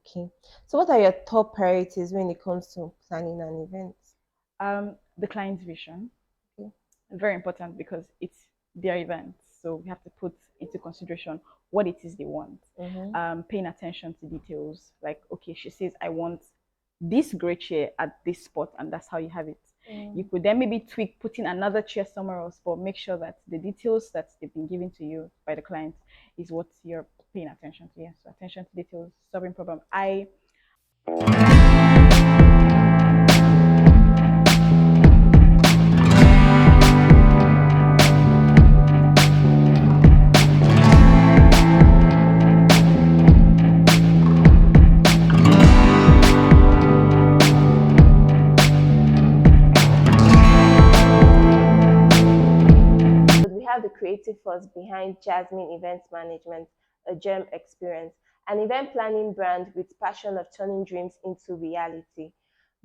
Okay. So what are your top priorities when it comes to planning an event? The client's vision, Okay. very important because it's their event. So we have to put into consideration what it is they want. Mm-hmm. Paying attention to details. Like, okay, she says, I want this great chair at this spot, and that's how you have it. You Mm. could then maybe tweak putting another chair somewhere else, but make sure that the details that they've been given to you by the client is what you're paying attention to. Yes, so attention to details, solving problem. I We have the creative force behind Jasmine Event Management, a gem experience, an event planning brand with passion of turning dreams into reality.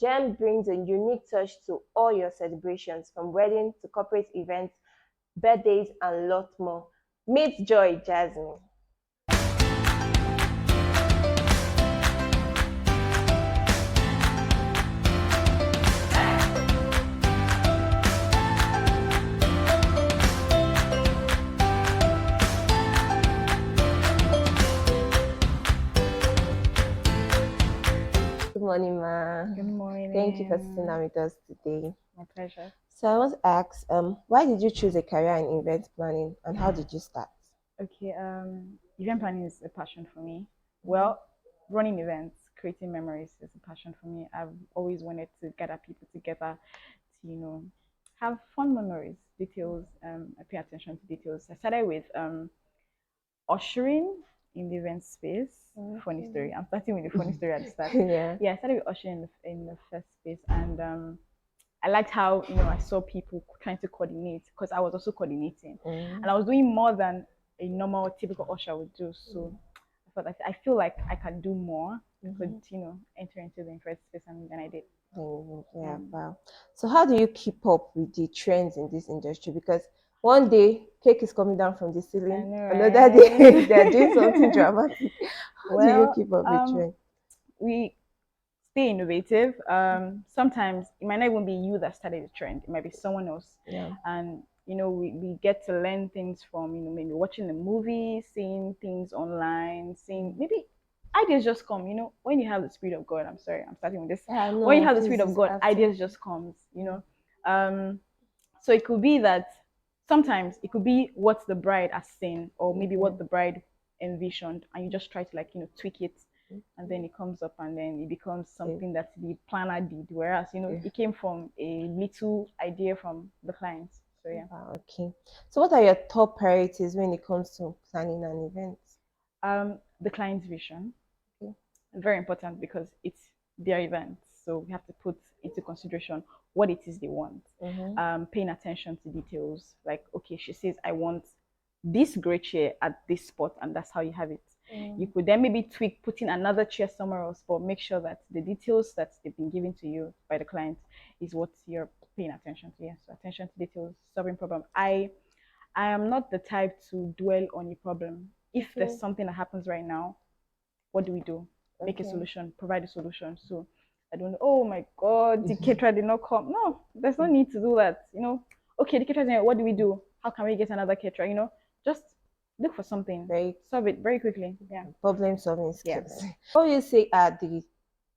Gem brings a unique touch to all your celebrations, from wedding to corporate events, birthdays, and lots more. Meet Joy Jasmine. Good morning, Ma. Good Thank you for sitting morning. down with us today. My pleasure. So I want to ask, why did you choose a career in event planning, and how did you start? Okay, event planning is a passion for me. Mm-hmm. Well, running events, creating memories is a passion for me. I've always wanted to gather people together to, have fun memories, details. I pay attention to details. I started with ushering in the event space. Funny Okay. story. I'm starting with the funny story at the start. Yeah. Yeah, I started with ushering in the first space, and I liked how I saw people trying to coordinate because I was also coordinating, Mm. and I was doing more than a normal typical usher would do. So I thought I feel like I can do more. I could Mm-hmm. enter into the infrared space, and then I did. Yeah, Mm. wow. So how do you keep up with the trends in this industry? Because one day cake is coming down from the I ceiling, know, another day they are doing something right? dramatic. How do you Well, keep up with trends? we stay innovative. Sometimes it might not even be you that started the trend; it might be someone else, Yeah. and we get to learn things from maybe watching the movie, seeing things online, seeing maybe ideas just come. When you have the spirit of God. I'm sorry, I'm starting with this. Yeah, When you no, have the spirit please, of it's God, ideas absolutely. just comes. Yeah. Um, so it could be that sometimes it could be what the bride has seen, or maybe Okay. what the bride envisioned, and you just try to tweak it, and then Okay. it comes up, and then it becomes Okay. something that the planner did, whereas Yeah. it came from a little idea from the client. So yeah. Wow, okay. So what are your top priorities when it comes to planning an event? The client's vision, Okay. very important because it's their event. So we have to put into consideration what it is they want. Mm-hmm. Paying attention to details. Like, okay, she says, I want this great chair at this spot, and that's how you have it. You Mm. could then maybe tweak putting another chair somewhere else, but make sure that the details that they've been given to you by the client is what you're paying attention to. Yes, so attention to details, solving problem. I am not the type to dwell on a problem. If there's Okay. something that happens right now, what do we do? Make a Okay. solution, provide a solution. So I don't know, oh my God, the caterer did not come. No, there's no need to do that. Okay, the caterer, what do we do? How can we get another caterer? Just look for something, Very solve it very quickly. Yeah. problem solving Yeah. skills. What do you say are the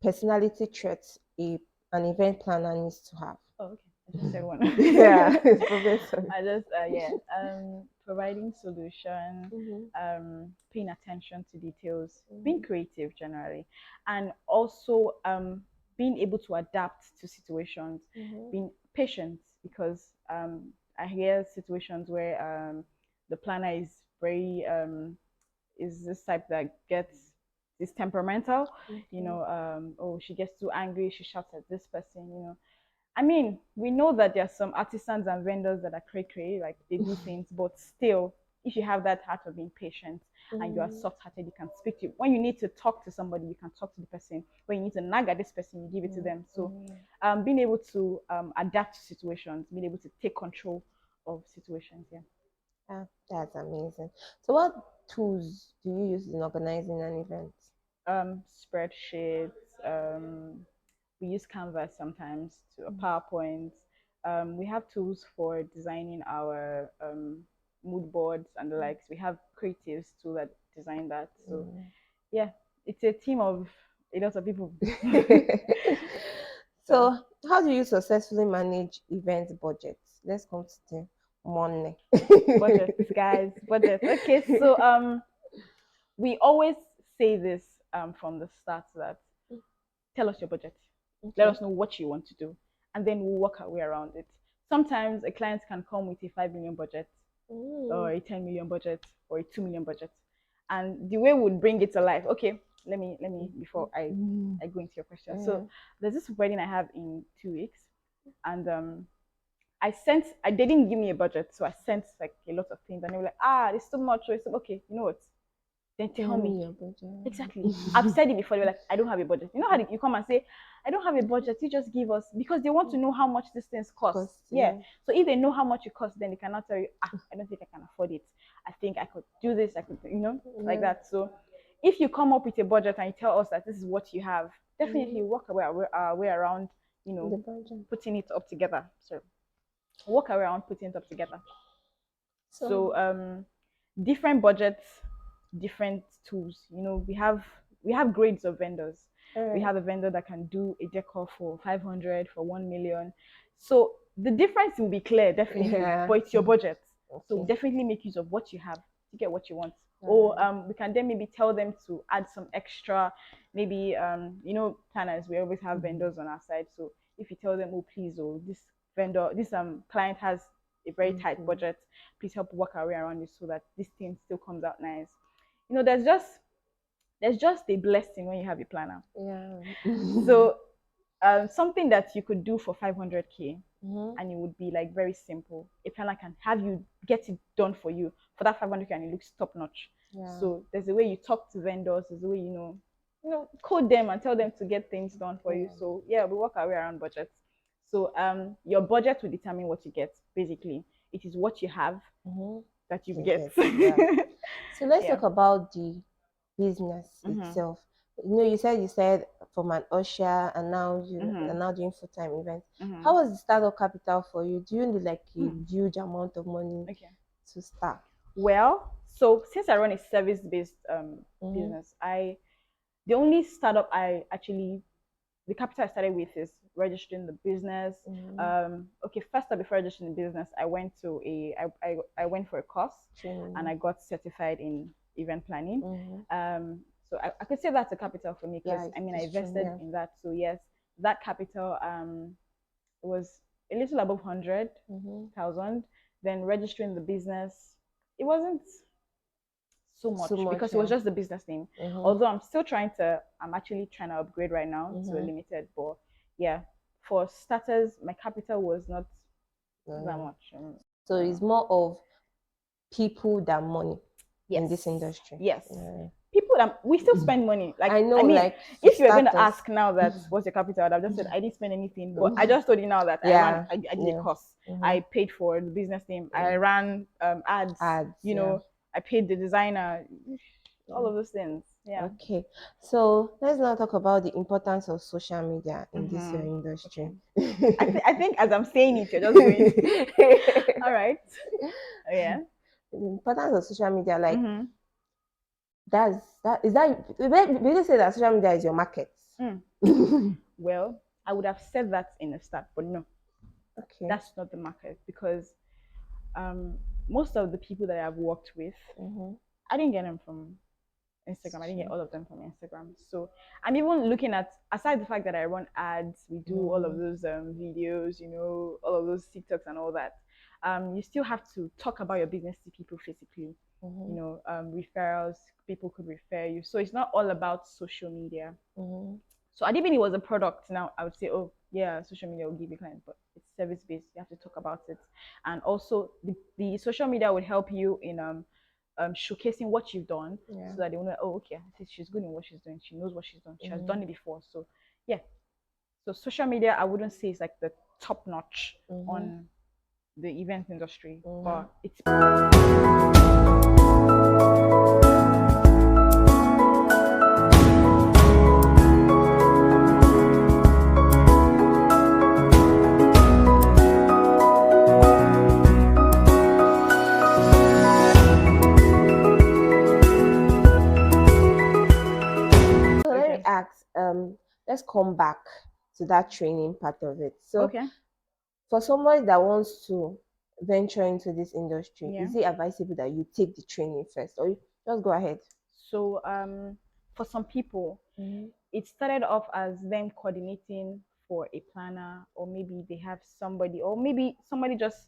personality traits an event planner needs to have? Oh, okay. I just said one. Yeah, it's problem solving. I just yeah. Providing solution, Mm-hmm. paying attention to details, being Mm-hmm. creative generally, and also being able to adapt to situations, Mm-hmm. being patient because I hear situations where the planner is very is this type that gets is temperamental, Okay. oh, she gets too angry, she shouts at this person. I mean, we know that there are some artisans and vendors that are cray, like they do things, but still, if you have that heart of being patient and you are Mm-hmm. soft-hearted, you can speak to. When you need to talk to somebody, you can talk to the person. When you need to nag at this person, you give it to them. So, being able to adapt to situations, being able to take control of situations, yeah. Ah, that's amazing. So what tools do you use in organizing an event? spreadsheets. We use Canvas sometimes to PowerPoint. We have tools for designing our mood boards and the likes. We have creatives too that design that. So yeah, it's a team of a lot of people. So So, how do you successfully manage event budgets? Let's come to the money. budgets, guys, budgets. Okay, so we always say this from the start that tell us your budget. Let Okay. us know what you want to do, and then we'll work our way around it. Sometimes a client can come with a 5 million budget, or a 10 million budget, or a 2 million budget, and the way we'd bring it to life. Okay, let me before I go into your question. So there's this wedding I have in 2 weeks, and I didn't give me a budget, so I sent like a lot of things, and they were like, it's too much. Or it's okay, you know what? Then tell me. Your budget. Exactly. I've said it before. They're like, I don't have a budget. You know how you come and say, I don't have a budget. You just give us because they want to know how much these things cost. Yeah. So if they know how much it costs, then they cannot tell you, I don't think I can afford it. I think I could do this. I could, like that. So if you come up with a budget and you tell us that this is what you have, definitely walk our way around, The budget. putting it up together. So walk around putting it up together. So different budgets, different tools. We have grades of vendors. We have a vendor that can do a decor for 500, for 1 million. So the difference will be clear, definitely, but it's your budget. So definitely make use of what you have to get what you want. Or we can then maybe tell them to add some extra, maybe planners. We always have vendors on our side. So if you tell them, oh please, this client has a very tight budget, please help work our way around it so that this thing still comes out nice. There's just a blessing when you have a planner. So something that you could do for 500K, and it would be like very simple. A planner can have you get it done for you for that 500K, and it looks top notch. So there's a way you talk to vendors. There's a way code them and tell them to get things done for you. So yeah, we work our way around budgets. So your budget will determine what you get. Basically, it is what you have that you get. So let's talk about the business itself. You said from an usher, and now you are now doing full-time events. How was the startup capital for you? Do you need like a huge amount of money to start? Well, so since I run a service-based business, the only startup the capital I started with is registering the business. First before registering the business, I went to I went for a course and I got certified in event planning. So I could say that's a capital for me because I invested in that. So yes, that capital was a little above 100,000. Then registering the business, it wasn't so much because it was just the business name. Although I'm actually trying to upgrade right now to a limited, but yeah, for starters, my capital was not that much. So it's more of people than money in this industry. Yes. People that we still spend money. Like I know, if you're going to ask now that what's your capital, I've just said I didn't spend anything, but I just told you now that I did a course. I paid for the business name. I ran ads. I paid the designer. All of those things. Yeah. Okay. So let's now talk about the importance of social media in this industry. I think as I'm saying it, you're just doing it. All right. Yeah. The importance of social media, like we just say that social media is your market. Well, I would have said that in the start, but no. Okay. That's not the market because most of the people that I've worked with, I didn't get them from Instagram. I didn't get all of them from Instagram. So I'm even looking at, aside the fact that I run ads, we do all of those videos, all of those TikToks and all that. You still have to talk about your business to people physically. Referrals, people could refer you. So it's not all about social media. So I didn't mean it was a product. Now I would say, oh yeah, social media will give you clients, but it's service based. You have to talk about it, and also the social media would help you in showcasing what you've done, so that they will know, oh okay, she's good in what she's doing. She knows what she's done. She has done it before. So yeah, so social media I wouldn't say is like the top notch on the event industry, but it's ask, let's come back to that training part of it. So Okay. for someone that wants to venture into this industry, Yeah. is it advisable that you take the training first, or you just go ahead? So for some people, Mm-hmm. it started off as them coordinating for a planner, or maybe they have somebody, or maybe somebody just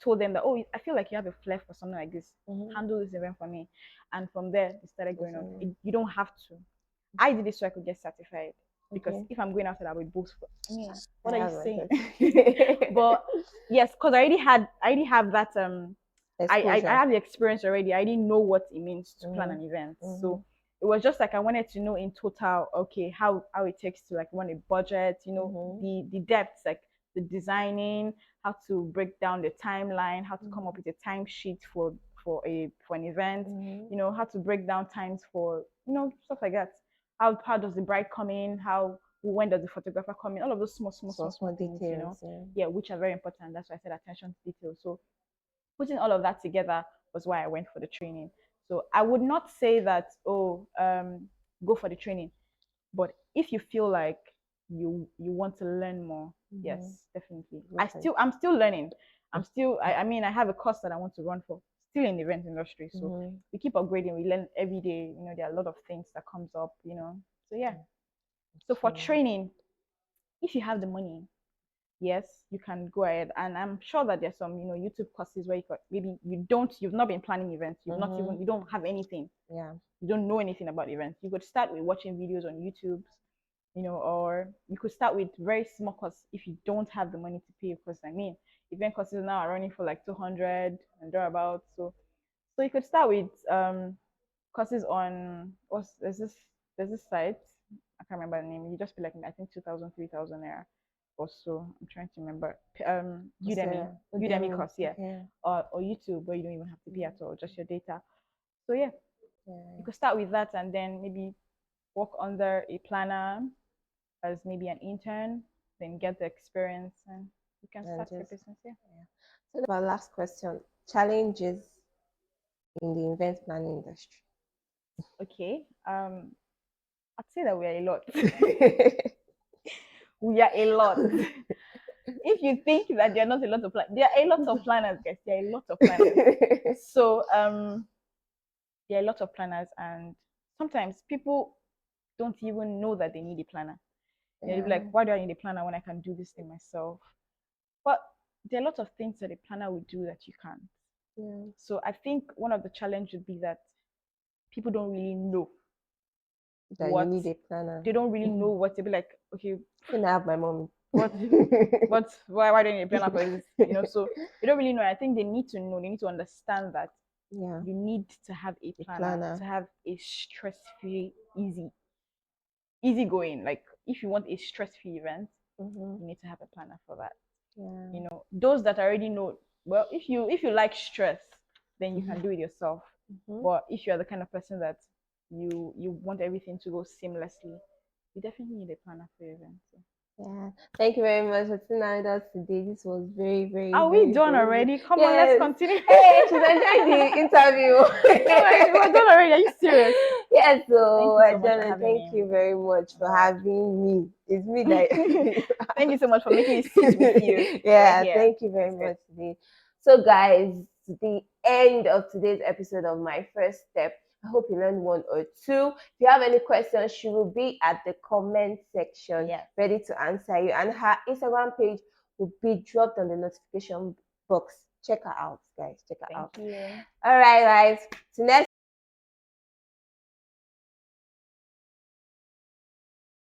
told them that, oh, I feel like you have a flair for something like this, Mm-hmm. handle this event for me. And from there it started going on. Definitely. You don't have to. I did it so I could get certified, because Okay. if I'm going after that with both, I mean, I what are you have my saying? certificate. But yes, because I already have that I Exposure. have the experience already. I didn't know what it means to plan Mm-hmm. an event. Mm-hmm. So it was just like I wanted to know in total, okay, how it takes to like run a budget, Mm-hmm. the depths, like the designing, how to break down the timeline, how to come up with a timesheet for an event, Mm-hmm. how to break down times for stuff like that. How does the bride come in? How when does the photographer come in? All of those So small small things, details. Yeah. yeah, which are very important. That's why I said attention to detail. So putting all of that together was why I went for the training. So I would not say that, go for the training, but if you feel like you want to learn more, Mm-hmm. yes, definitely. Go for it. I'm still learning. I mean, I have a course that I want to run for, still in the event industry. So Mm-hmm. we keep upgrading. We learn every day. There are a lot of things that comes up. So yeah. So for Okay. training, if you have the money, yes, you can go ahead. And I'm sure that there's some, YouTube courses where maybe you've not been planning events, Mm-hmm. you don't have anything, Yeah. you don't know anything about events. You could start with watching videos on YouTube, or you could start with very small course if you don't have the money to pay. Because I mean, event courses now are running for like 200 and thereabouts. So you could start with courses on there's this site, I can't remember the name. You just be like, I think 2,000, 3,000 there or so. I'm trying to remember. Udemy, So, Udemy Udemy. course, yeah, Okay. or YouTube, where you don't even have to pay at all, just your data. So yeah, you Yeah. could start with that, and then maybe work under a planner as maybe an intern, then get the experience, and you can And start your just, business. Yeah. yeah. So our last question: challenges in the event planning industry. Okay. I'd say that we are a lot. We are a lot. If you think that there are not a lot of there are a lot of planners, guys. There are a lot of planners. So there are a lot of planners, and sometimes people don't even know that they need a planner. They'll be Yeah. like, why do I need a planner when I can do this thing myself? But there are a lot of things that a planner will do that you can't. Yeah. So I think one of the challenge would be that people don't really know That you what need a planner. they don't really know what to be like. Okay, Can I have my mom? what why don't you need a planner for this? So they don't really know. I think they need to know. They need to understand that Yeah. you need to have a A planner to planner. have a stress-free, easy going. Like if you want a stress-free event, Mm-hmm. you need to have a planner for that. Yeah. Those that already know, well, if you like stress, then you Mm-hmm. can do it yourself. Mm-hmm. But if you're the kind of person that you want everything to go seamlessly, you definitely need a planner for your event. So. Yeah. Thank you very much for tuning in with us today. This was very, very, Are we very, done very good. already? Come on, let's Yes. continue. Hey, she's enjoying the interview. No, we're done already. Are you serious? Yes, Thank so you so much for Jana, having thank me. you very much I'm for glad. having me. It's me that Thank you so much for making me sit with you right yeah, here. thank you very It's good. much today. So guys, to the end of today's episode of My First Step. I hope you learned one or two. If you have any questions, she will be at the comment section Yes. ready to answer you. And her Instagram page will be dropped on the notification box. Check her out, guys. Check her Thank out. you. All right, guys. Till next